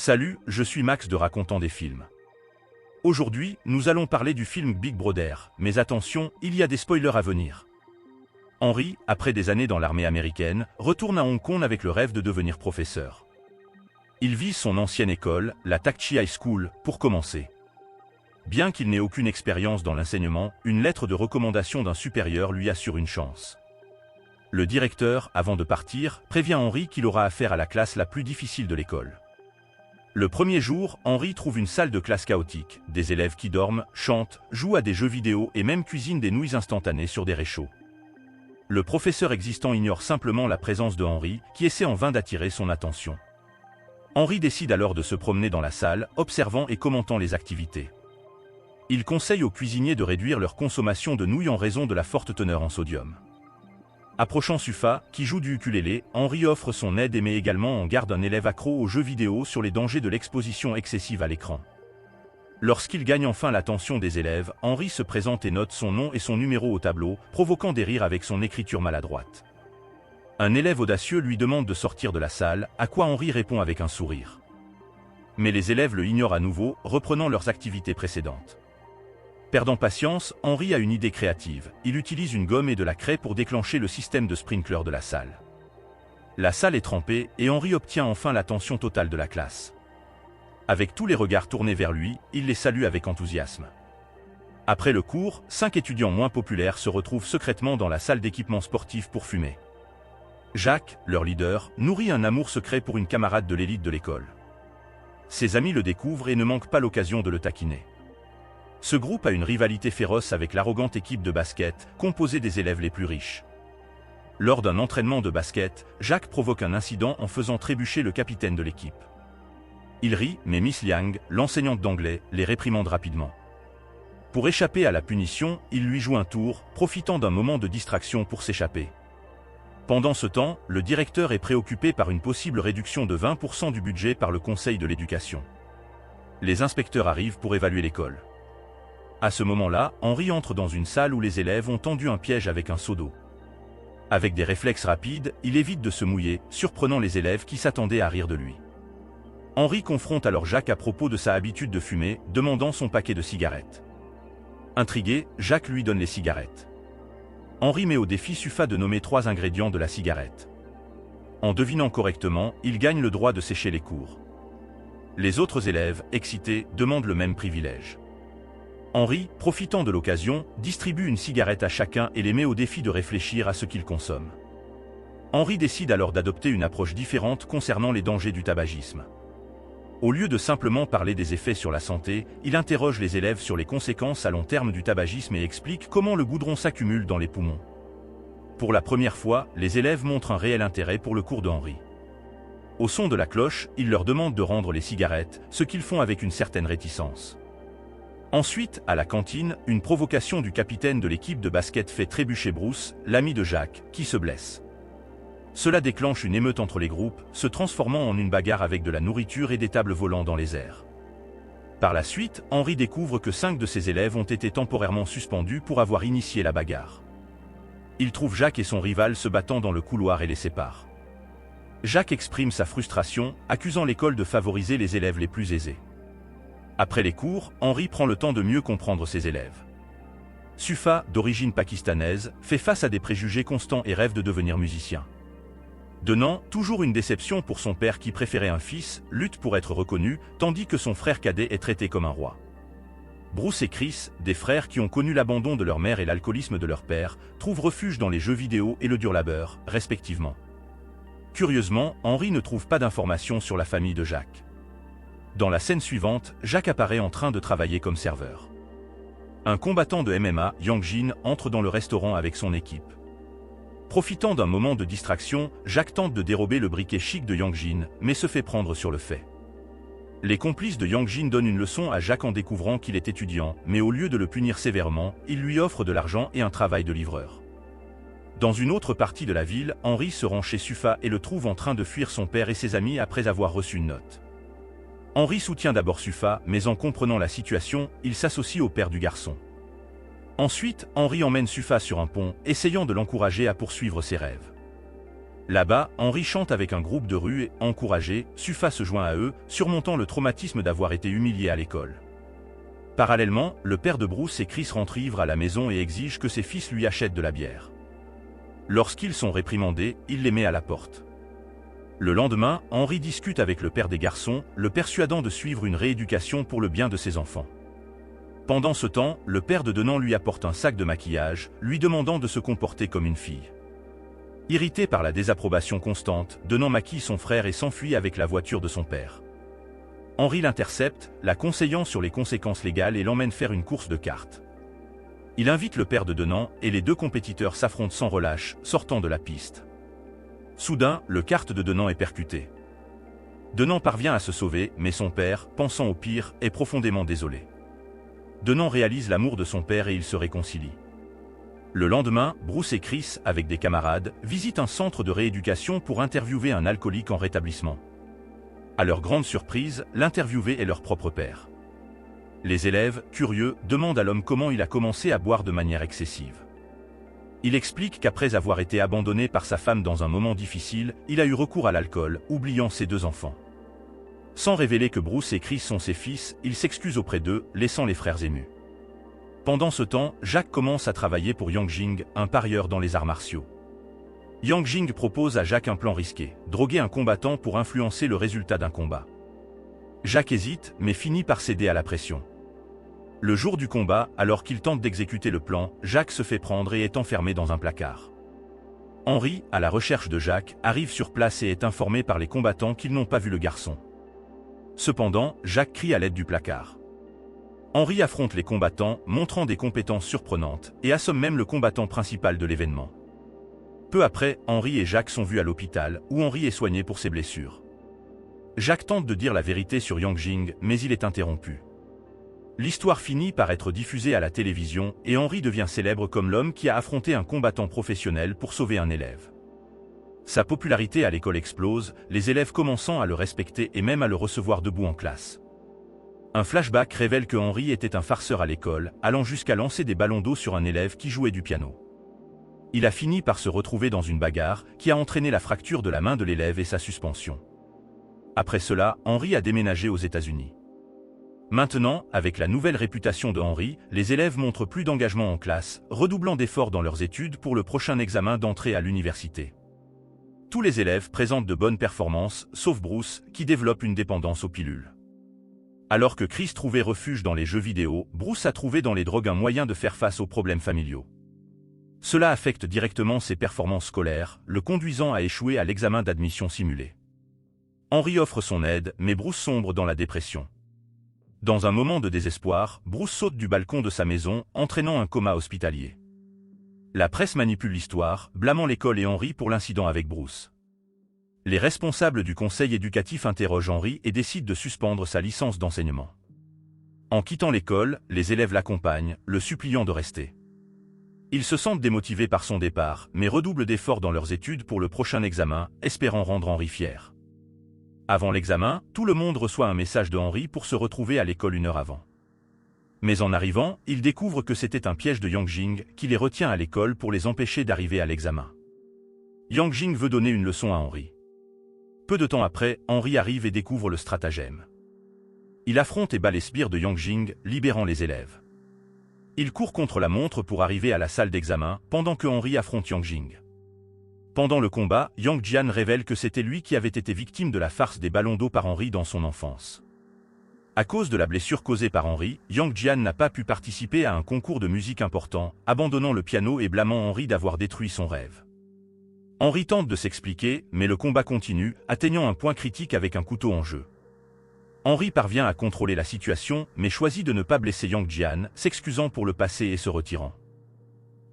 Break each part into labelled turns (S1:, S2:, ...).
S1: Salut, je suis Max de Racontant des films. Aujourd'hui, nous allons parler du film Big Brother, mais attention, il y a des spoilers à venir. Henry, après des années dans l'armée américaine, retourne à Hong Kong avec le rêve de devenir professeur. Il vise son ancienne école, la Tak Chi High School, pour commencer. Bien qu'il n'ait aucune expérience dans l'enseignement, une lettre de recommandation d'un supérieur lui assure une chance. Le directeur, avant de partir, prévient Henry qu'il aura affaire à la classe la plus difficile de l'école. Le premier jour, Henry trouve une salle de classe chaotique, des élèves qui dorment, chantent, jouent à des jeux vidéo et même cuisinent des nouilles instantanées sur des réchauds. Le professeur existant ignore simplement la présence de Henry, qui essaie en vain d'attirer son attention. Henry décide alors de se promener dans la salle, observant et commentant les activités. Il conseille aux cuisiniers de réduire leur consommation de nouilles en raison de la forte teneur en sodium. Approchant Sufa, qui joue du ukulélé, Henry offre son aide et met également en garde un élève accro aux jeux vidéo sur les dangers de l'exposition excessive à l'écran. Lorsqu'il gagne enfin l'attention des élèves, Henry se présente et note son nom et son numéro au tableau, provoquant des rires avec son écriture maladroite. Un élève audacieux lui demande de sortir de la salle, à quoi Henry répond avec un sourire. Mais les élèves le ignorent à nouveau, reprenant leurs activités précédentes. Perdant patience, Henry a une idée créative. Il utilise une gomme et de la craie pour déclencher le système de sprinkler de la salle. La salle est trempée et Henry obtient enfin l'attention totale de la classe. Avec tous les regards tournés vers lui, il les salue avec enthousiasme. Après le cours, 5 étudiants moins populaires se retrouvent secrètement dans la salle d'équipement sportif pour fumer. Jacques, leur leader, nourrit un amour secret pour une camarade de l'élite de l'école. Ses amis le découvrent et ne manquent pas l'occasion de le taquiner. Ce groupe a une rivalité féroce avec l'arrogante équipe de basket, composée des élèves les plus riches. Lors d'un entraînement de basket, Jacques provoque un incident en faisant trébucher le capitaine de l'équipe. Il rit, mais Miss Liang, l'enseignante d'anglais, les réprimande rapidement. Pour échapper à la punition, il lui joue un tour, profitant d'un moment de distraction pour s'échapper. Pendant ce temps, le directeur est préoccupé par une possible réduction de 20% du budget par le Conseil de l'éducation. Les inspecteurs arrivent pour évaluer l'école. À ce moment-là, Henry entre dans une salle où les élèves ont tendu un piège avec un seau d'eau. Avec des réflexes rapides, il évite de se mouiller, surprenant les élèves qui s'attendaient à rire de lui. Henry confronte alors Jacques à propos de sa habitude de fumer, demandant son paquet de cigarettes. Intrigué, Jacques lui donne les cigarettes. Henry met au défi Sufa de nommer 3 ingrédients de la cigarette. En devinant correctement, il gagne le droit de sécher les cours. Les autres élèves, excités, demandent le même privilège. Henry, profitant de l'occasion, distribue une cigarette à chacun et les met au défi de réfléchir à ce qu'ils consomment. Henry décide alors d'adopter une approche différente concernant les dangers du tabagisme. Au lieu de simplement parler des effets sur la santé, il interroge les élèves sur les conséquences à long terme du tabagisme et explique comment le goudron s'accumule dans les poumons. Pour la première fois, les élèves montrent un réel intérêt pour le cours de Henry. Au son de la cloche, il leur demande de rendre les cigarettes, ce qu'ils font avec une certaine réticence. Ensuite, à la cantine, une provocation du capitaine de l'équipe de basket fait trébucher Bruce, l'ami de Jacques, qui se blesse. Cela déclenche une émeute entre les groupes, se transformant en une bagarre avec de la nourriture et des tables volant dans les airs. Par la suite, Henry découvre que 5 de ses élèves ont été temporairement suspendus pour avoir initié la bagarre. Il trouve Jacques et son rival se battant dans le couloir et les sépare. Jacques exprime sa frustration, accusant l'école de favoriser les élèves les plus aisés. Après les cours, Henry prend le temps de mieux comprendre ses élèves. Sufa, d'origine pakistanaise, fait face à des préjugés constants et rêve de devenir musicien. Denan, toujours une déception pour son père qui préférait un fils, lutte pour être reconnu, tandis que son frère cadet est traité comme un roi. Bruce et Chris, des frères qui ont connu l'abandon de leur mère et l'alcoolisme de leur père, trouvent refuge dans les jeux vidéo et le dur labeur, respectivement. Curieusement, Henry ne trouve pas d'informations sur la famille de Jacques. Dans la scène suivante, Jacques apparaît en train de travailler comme serveur. Un combattant de MMA, Yang Jin, entre dans le restaurant avec son équipe. Profitant d'un moment de distraction, Jacques tente de dérober le briquet chic de Yang Jin, mais se fait prendre sur le fait. Les complices de Yang Jin donnent une leçon à Jacques en découvrant qu'il est étudiant, mais au lieu de le punir sévèrement, ils lui offrent de l'argent et un travail de livreur. Dans une autre partie de la ville, Henry se rend chez Sufa et le trouve en train de fuir son père et ses amis après avoir reçu une note. Henry soutient d'abord Sufa, mais en comprenant la situation, il s'associe au père du garçon. Ensuite, Henry emmène Sufa sur un pont, essayant de l'encourager à poursuivre ses rêves. Là-bas, Henry chante avec un groupe de rue et, encouragé, Suffa se joint à eux, surmontant le traumatisme d'avoir été humilié à l'école. Parallèlement, le père de Bruce et Chris rentrent ivres à la maison et exigent que ses fils lui achètent de la bière. Lorsqu'ils sont réprimandés, il les met à la porte. Le lendemain, Henry discute avec le père des garçons, le persuadant de suivre une rééducation pour le bien de ses enfants. Pendant ce temps, le père de Denan lui apporte un sac de maquillage, lui demandant de se comporter comme une fille. Irrité par la désapprobation constante, Denan maquille son frère et s'enfuit avec la voiture de son père. Henry l'intercepte, la conseillant sur les conséquences légales et l'emmène faire une course de cartes. Il invite le père de Denan et les deux compétiteurs s'affrontent sans relâche, sortant de la piste. Soudain, le kart de Denan est percuté. Denan parvient à se sauver, mais son père, pensant au pire, est profondément désolé. Denan réalise l'amour de son père et ils se réconcilient. Le lendemain, Bruce et Chris, avec des camarades, visitent un centre de rééducation pour interviewer un alcoolique en rétablissement. À leur grande surprise, l'interviewé est leur propre père. Les élèves, curieux, demandent à l'homme comment il a commencé à boire de manière excessive. Il explique qu'après avoir été abandonné par sa femme dans un moment difficile, il a eu recours à l'alcool, oubliant ses deux enfants. Sans révéler que Bruce et Chris sont ses fils, il s'excuse auprès d'eux, laissant les frères émus. Pendant ce temps, Jack commence à travailler pour Yang Jing, un parieur dans les arts martiaux. Yang Jing propose à Jack un plan risqué, droguer un combattant pour influencer le résultat d'un combat. Jack hésite, mais finit par céder à la pression. Le jour du combat, alors qu'il tente d'exécuter le plan, Jack se fait prendre et est enfermé dans un placard. Henry, à la recherche de Jack, arrive sur place et est informé par les combattants qu'ils n'ont pas vu le garçon. Cependant, Jack crie à l'aide du placard. Henry affronte les combattants, montrant des compétences surprenantes, et assomme même le combattant principal de l'événement. Peu après, Henry et Jack sont vus à l'hôpital, où Henry est soigné pour ses blessures. Jack tente de dire la vérité sur Yang Jing, mais il est interrompu. L'histoire finit par être diffusée à la télévision, et Henry devient célèbre comme l'homme qui a affronté un combattant professionnel pour sauver un élève. Sa popularité à l'école explose, les élèves commençant à le respecter et même à le recevoir debout en classe. Un flashback révèle que Henry était un farceur à l'école, allant jusqu'à lancer des ballons d'eau sur un élève qui jouait du piano. Il a fini par se retrouver dans une bagarre, qui a entraîné la fracture de la main de l'élève et sa suspension. Après cela, Henry a déménagé aux États-Unis. Maintenant, avec la nouvelle réputation de Henry, les élèves montrent plus d'engagement en classe, redoublant d'efforts dans leurs études pour le prochain examen d'entrée à l'université. Tous les élèves présentent de bonnes performances, sauf Bruce, qui développe une dépendance aux pilules. Alors que Chris trouvait refuge dans les jeux vidéo, Bruce a trouvé dans les drogues un moyen de faire face aux problèmes familiaux. Cela affecte directement ses performances scolaires, le conduisant à échouer à l'examen d'admission simulé. Henry offre son aide, mais Bruce sombre dans la dépression. Dans un moment de désespoir, Bruce saute du balcon de sa maison, entraînant un coma hospitalier. La presse manipule l'histoire, blâmant l'école et Henry pour l'incident avec Bruce. Les responsables du conseil éducatif interrogent Henry et décident de suspendre sa licence d'enseignement. En quittant l'école, les élèves l'accompagnent, le suppliant de rester. Ils se sentent démotivés par son départ, mais redoublent d'efforts dans leurs études pour le prochain examen, espérant rendre Henry fier. Avant l'examen, tout le monde reçoit un message de Henry pour se retrouver à l'école une heure avant. Mais en arrivant, ils découvrent que c'était un piège de Yang Jing qui les retient à l'école pour les empêcher d'arriver à l'examen. Yang Jing veut donner une leçon à Henry. Peu de temps après, Henry arrive et découvre le stratagème. Il affronte et bat les sbires de Yang Jing, libérant les élèves. Il court contre la montre pour arriver à la salle d'examen, pendant que Henry affronte Yang Jing. Pendant le combat, Yang Jian révèle que c'était lui qui avait été victime de la farce des ballons d'eau par Henry dans son enfance. À cause de la blessure causée par Henry, Yang Jian n'a pas pu participer à un concours de musique important, abandonnant le piano et blâmant Henry d'avoir détruit son rêve. Henry tente de s'expliquer, mais le combat continue, atteignant un point critique avec un couteau en jeu. Henry parvient à contrôler la situation, mais choisit de ne pas blesser Yang Jian, s'excusant pour le passé et se retirant.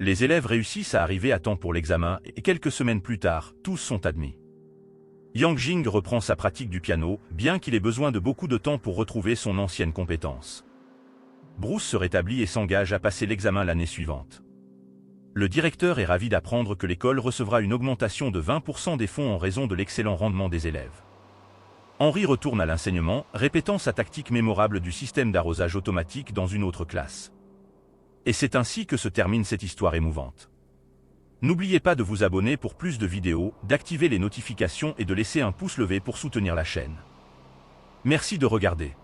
S1: Les élèves réussissent à arriver à temps pour l'examen et quelques semaines plus tard, tous sont admis. Yang Jing reprend sa pratique du piano, bien qu'il ait besoin de beaucoup de temps pour retrouver son ancienne compétence. Bruce se rétablit et s'engage à passer l'examen l'année suivante. Le directeur est ravi d'apprendre que l'école recevra une augmentation de 20% des fonds en raison de l'excellent rendement des élèves. Henry retourne à l'enseignement, répétant sa tactique mémorable du système d'arrosage automatique dans une autre classe. Et c'est ainsi que se termine cette histoire émouvante. N'oubliez pas de vous abonner pour plus de vidéos, d'activer les notifications et de laisser un pouce levé pour soutenir la chaîne. Merci de regarder.